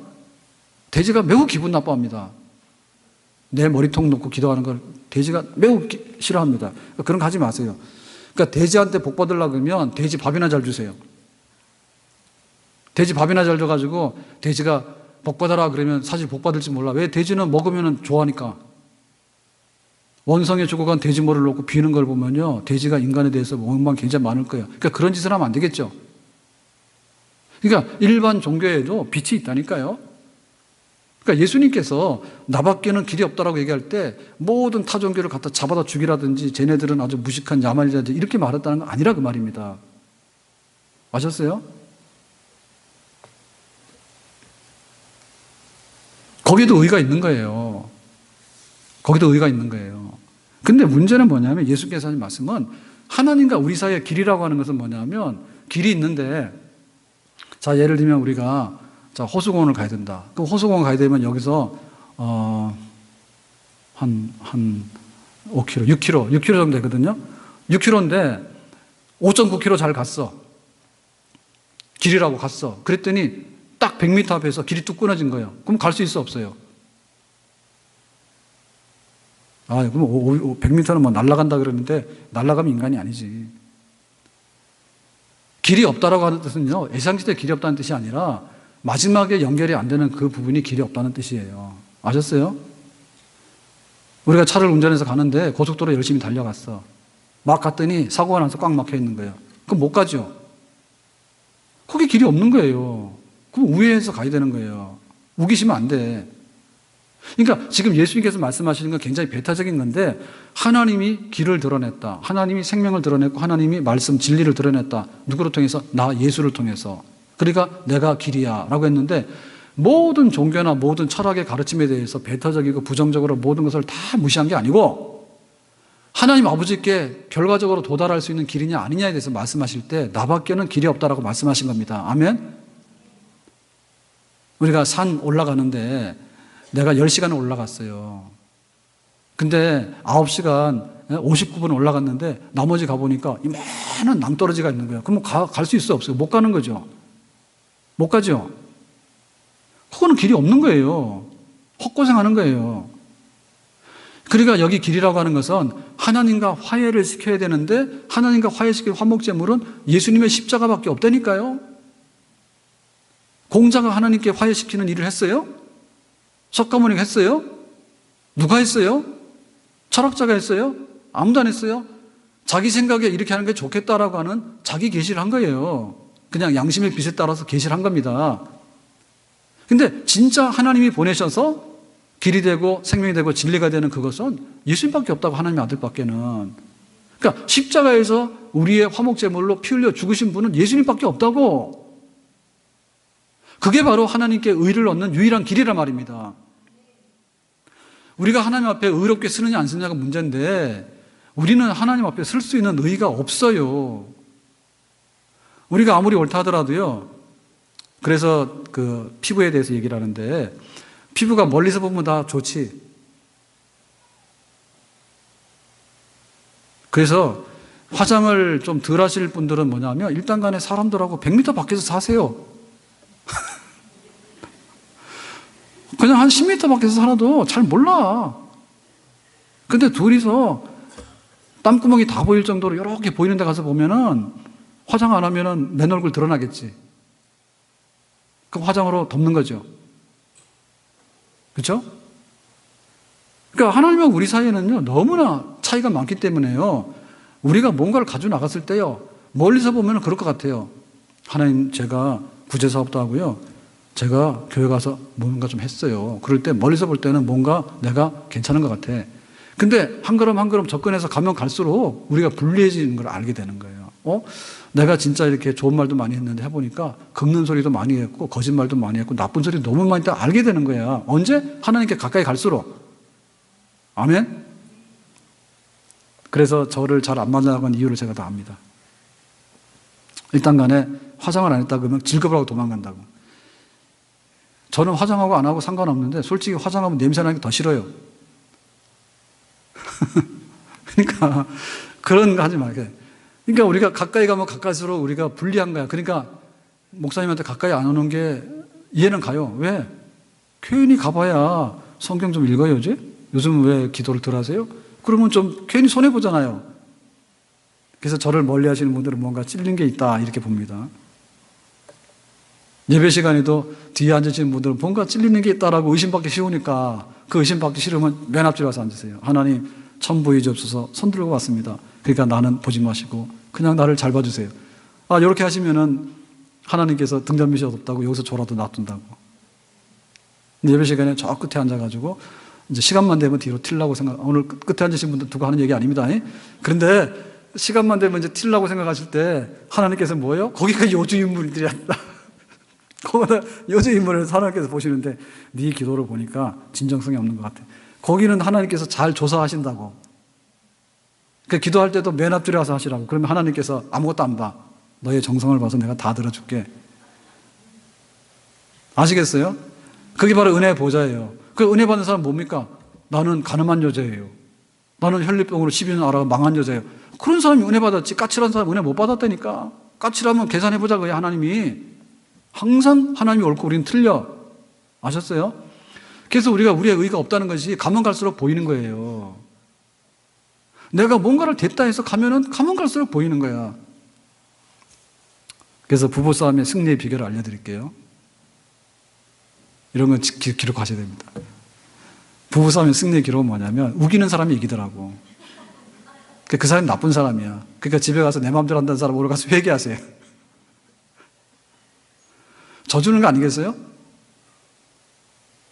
돼지가 매우 기분 나빠합니다. 내 머리통 놓고 기도하는 걸 돼지가 매우 싫어합니다. 그런 거 하지 마세요. 그러니까 돼지한테 복 받으려고 그러면 돼지 밥이나 잘 주세요. 돼지 밥이나 잘 줘가지고 돼지가 복 받아라 그러면 사실 복 받을지 몰라. 왜? 돼지는 먹으면 좋아하니까. 원성에 죽어간 돼지 머리를 놓고 비는 걸 보면요, 돼지가 인간에 대해서 원망 굉장히 많을 거예요. 그러니까 그런 짓을 하면 안 되겠죠. 그러니까 일반 종교에도 빛이 있다니까요. 그러니까 예수님께서 나밖에는 길이 없다라고 얘기할 때 모든 타 종교를 갖다 잡아다 죽이라든지 쟤네들은 아주 무식한 야만이라든지 이렇게 말했다는 건 아니라 그 말입니다. 아셨어요? 거기도 의의가 있는 거예요. 거기도 의의가 있는 거예요. 근데 문제는 뭐냐면 예수께서 하신 말씀은 하나님과 우리 사이의 길이라고 하는 것은 뭐냐면 길이 있는데, 자, 예를 들면 우리가 자, 호수공원을 가야 된다. 그럼 호수공원 가야 되면 여기서 한 5km, 6km 정도 되거든요. 6km인데 5.9km 잘 갔어. 길이라고 갔어. 그랬더니 딱 100m 앞에서 길이 뚝 끊어진 거예요. 그럼 갈 수 있어, 없어요? 아, 그럼 100m는 뭐 날아간다 그러는데 날아가면 인간이 아니지. 길이 없다라고 하는 뜻은요, 애상시대 길이 없다는 뜻이 아니라 마지막에 연결이 안 되는 그 부분이 길이 없다는 뜻이에요. 아셨어요? 우리가 차를 운전해서 가는데 고속도로 열심히 달려갔어. 막 갔더니 사고가 나서 꽉 막혀 있는 거예요. 그럼 못 가죠. 거기 길이 없는 거예요. 그럼 우회해서 가야 되는 거예요. 우기시면 안 돼. 그러니까 지금 예수님께서 말씀하시는 건 굉장히 배타적인 건데, 하나님이 길을 드러냈다. 하나님이 생명을 드러냈고 하나님이 말씀 진리를 드러냈다. 누구를 통해서? 나 예수를 통해서. 그러니까 내가 길이야 라고 했는데, 모든 종교나 모든 철학의 가르침에 대해서 배타적이고 부정적으로 모든 것을 다 무시한 게 아니고, 하나님 아버지께 결과적으로 도달할 수 있는 길이냐 아니냐에 대해서 말씀하실 때 나밖에는 길이 없다라고 말씀하신 겁니다. 아멘? 우리가 산 올라가는데 내가 10시간을 올라갔어요. 근데 9시간 59분 올라갔는데 나머지 가보니까 이만한 낭떠러지가 있는 거예요. 그럼 갈 수 있어, 없어요? 못 가는 거죠. 못 가죠. 그거는 길이 없는 거예요. 헛고생하는 거예요. 그러니까 여기 길이라고 하는 것은 하나님과 화해를 시켜야 되는데, 하나님과 화해시킬 화목제물은 예수님의 십자가밖에 없다니까요. 공자가 하나님께 화해시키는 일을 했어요? 석가모니가 했어요? 누가 했어요? 철학자가 했어요? 아무도 안 했어요? 자기 생각에 이렇게 하는 게 좋겠다라고 하는 자기 계시를 한 거예요. 그냥 양심의 빛에 따라서 계시를 한 겁니다. 근데 진짜 하나님이 보내셔서 길이 되고 생명이 되고 진리가 되는 그것은 예수님밖에 없다고, 하나님의 아들밖에는. 그러니까 십자가에서 우리의 화목제물로 피 흘려 죽으신 분은 예수님밖에 없다고. 그게 바로 하나님께 의를 얻는 유일한 길이란 말입니다. 우리가 하나님 앞에 의롭게 쓰느냐 안 쓰느냐가 문제인데, 우리는 하나님 앞에 쓸 수 있는 의가 없어요. 우리가 아무리 옳다 하더라도요. 그래서 그 피부에 대해서 얘기를 하는데, 피부가 멀리서 보면 다 좋지. 그래서 화장을 좀 덜 하실 분들은 뭐냐면, 일단 간에 사람들하고 100m 밖에서 사세요. 그냥 한 10m 밖에서 살아도 잘 몰라. 근데 둘이서 땀구멍이 다 보일 정도로 이렇게 보이는 데 가서 보면은 화장 안 하면은 맨 얼굴 드러나겠지. 그럼 화장으로 덮는 거죠. 그렇죠? 그러니까 하나님과 우리 사이에는요, 너무나 차이가 많기 때문에요, 우리가 뭔가를 가지고 나갔을 때요, 멀리서 보면 그럴 것 같아요. 하나님, 제가 구제사업도 하고요, 제가 교회 가서 뭔가 좀 했어요. 그럴 때 멀리서 볼 때는 뭔가 내가 괜찮은 것 같아. 근데 한 걸음 한 걸음 접근해서 가면 갈수록 우리가 불리해지는 걸 알게 되는 거예요. 내가 진짜 이렇게 좋은 말도 많이 했는데 해보니까 긁는 소리도 많이 했고 거짓말도 많이 했고 나쁜 소리도 너무 많이 했다, 알게 되는 거야. 언제? 하나님께 가까이 갈수록. 아멘? 그래서 저를 잘 안 만나는 이유를 제가 다 압니다. 일단 간에 화장을 안 했다 그러면 질겁을 하고 도망간다고. 저는 화장하고 안 하고 상관없는데 솔직히 화장하면 냄새나는 게 더 싫어요. 그러니까 그런 거 하지 말게. 그러니까 우리가 가까이 가면 가까이수록 우리가 불리한 거야. 그러니까 목사님한테 가까이 안 오는 게 이해는 가요. 왜? 괜히 가봐야 성경 좀 읽어요, 요즘 왜 기도를 덜 하세요? 그러면 좀 괜히 손해보잖아요. 그래서 저를 멀리 하시는 분들은 뭔가 찔린 게 있다, 이렇게 봅니다. 예배 시간에도 뒤에 앉으시는 분들은 뭔가 찔리는 게 있다라고 의심받기 쉬우니까, 그 의심받기 싫으면 맨 앞줄에 와서 앉으세요. 하나님, 천부의지없어서 손 들고 왔습니다. 그러니까 나는 보지 마시고 그냥 나를 잘 봐주세요. 이렇게 하시면은 하나님께서 등잔빛이 어둡다고 여기서 졸아도 놔둔다고. 예배 시간에 저 끝에 앉아가지고 이제 시간만 되면 뒤로 튈라고 오늘 끝에 앉으신 분들 두고 하는 얘기 아닙니다. 그런데 시간만 되면 이제 튈라고 생각하실 때 하나님께서 뭐예요? 거기가 요주 인물들이 아니다. 거기다 요주 인물을 하나님께서 보시는데 네 기도를 보니까 진정성이 없는 것 같아. 거기는 하나님께서 잘 조사하신다고. 그 기도할 때도 맨 앞줄에 와서 하시라고. 그러면 하나님께서 아무것도 안 봐. 너의 정성을 봐서 내가 다 들어줄게. 아시겠어요? 그게 바로 은혜의 보좌예요. 그 은혜 받는 사람은 뭡니까? 나는 가늠한 여자예요. 나는 혈류병으로 12년 앓아 망한 여자예요. 그런 사람이 은혜 받았지, 까칠한 사람 은혜 못 받았다니까. 까칠하면 계산해보자, 그게 하나님이. 항상 하나님이 옳고 우리는 틀려. 아셨어요? 그래서 우리가 우리의 의가 없다는 것이 가면 갈수록 보이는 거예요. 내가 뭔가를 됐다 해서 가면은 가면 갈수록 보이는 거야. 그래서 부부싸움의 승리의 비결을 알려드릴게요. 이런 건 기록하셔야 됩니다. 부부싸움의 승리의 기록은 뭐냐면 우기는 사람이 이기더라고. 그 사람이 나쁜 사람이야. 그러니까 집에 가서 내 마음대로 한다는 사람 오러 가서 회개하세요. 져주는 거 아니겠어요?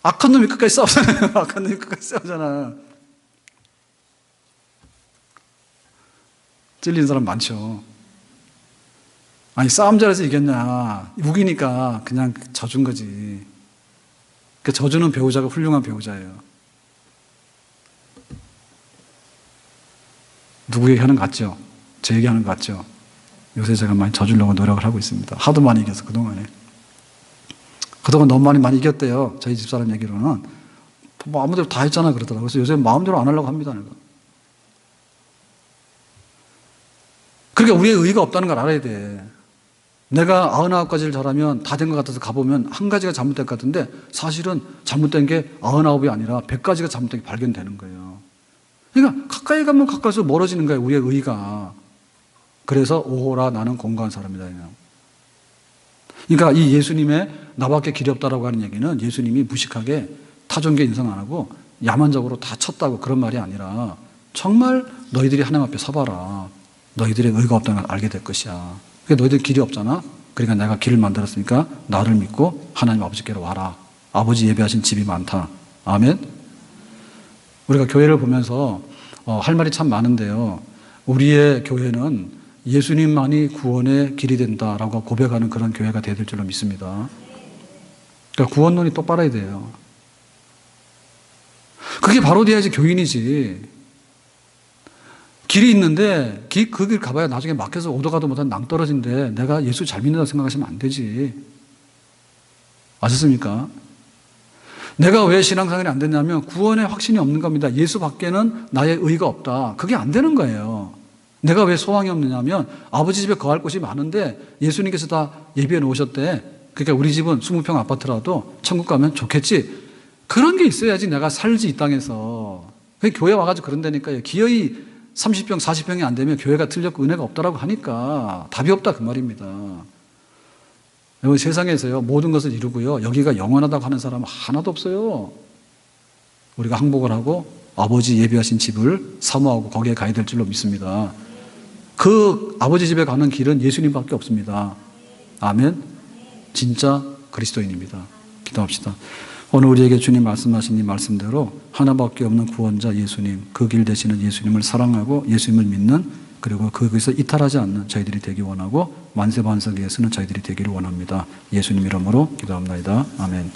악한 놈이 끝까지 싸우잖아요. 악한 놈이 끝까지 싸우잖아. 찔리는 사람 많죠. 아니 싸움 잘해서 이겼냐. 우기니까 그냥 져준 거지. 그 져주는 배우자가 훌륭한 배우자예요. 누구 얘기하는 것 같죠? 제 얘기하는 것 같죠? 요새 제가 많이 져주려고 노력을 하고 있습니다. 하도 많이 이겨서 그동안에. 그동안 너무 많이 이겼대요. 저희 집사람 얘기로는. 뭐 아무데로 다 했잖아 그러더라고요. 그래서 요새 마음대로 안 하려고 합니다. 내가. 그러니까 우리의 의의가 없다는 걸 알아야 돼. 내가 99가지를 잘하면 다 된 것 같아서 가보면 한 가지가 잘못될 것 같은데 사실은 잘못된 게 99이 아니라 100가지가 잘못된 게 발견되는 거예요. 그러니까 가까이 가면 가까이서 멀어지는 거예요. 우리의 의의가. 그래서 오호라 나는 공고한 사람이다. 그러니까 이 예수님의 나밖에 길이 없다라고 하는 얘기는 예수님이 무식하게 타종교 인상 안 하고 야만적으로 다 쳤다고 그런 말이 아니라 정말 너희들이 하나님 앞에 서봐라. 너희들의 의가 없다는 걸 알게 될 것이야. 그러니까 너희들 길이 없잖아. 그러니까 내가 길을 만들었으니까 나를 믿고 하나님 아버지께로 와라. 아버지 예배하신 집이 많다. 아멘. 우리가 교회를 보면서 할 말이 참 많은데요. 우리의 교회는 예수님만이 구원의 길이 된다라고 고백하는 그런 교회가 되야 될 줄로 믿습니다. 그러니까 구원론이 똑바로 해야 돼요. 그게 바로 돼야지 교인이지. 길이 있는데 그 길 가봐야 나중에 막혀서 오도 가도 못한 낭떠러진데 내가 예수 잘 믿는다고 생각하시면 안 되지. 아셨습니까? 내가 왜 신앙생활이 안 됐냐면 구원의 확신이 없는 겁니다. 예수 밖에는 나의 의가 없다. 그게 안 되는 거예요. 내가 왜 소망이 없느냐면 아버지 집에 거할 곳이 많은데 예수님께서 다 예비해 놓으셨대. 그러니까 우리 집은 20평 아파트라도 천국 가면 좋겠지. 그런 게 있어야지 내가 살지 이 땅에서. 교회 와가지고 그런다니까요. 기어이 30평 40평이 안 되면 교회가 틀렸고 은혜가 없다라고 하니까 답이 없다 그 말입니다. 여러분 세상에서요 모든 것을 이루고요 여기가 영원하다고 하는 사람은 하나도 없어요. 우리가 항복을 하고 아버지 예비하신 집을 사모하고 거기에 가야 될 줄로 믿습니다. 그 아버지 집에 가는 길은 예수님밖에 없습니다. 아멘. 진짜 그리스도인입니다. 기도합시다. 오늘 우리에게 주님 말씀하신 이 말씀대로 하나밖에 없는 구원자 예수님, 그 길 되시는 예수님을 사랑하고 예수님을 믿는 그리고 거기서 이탈하지 않는 저희들이 되기 원하고 만세반석에 서는 저희들이 되기를 원합니다. 예수님 이름으로 기도합니다. 아멘.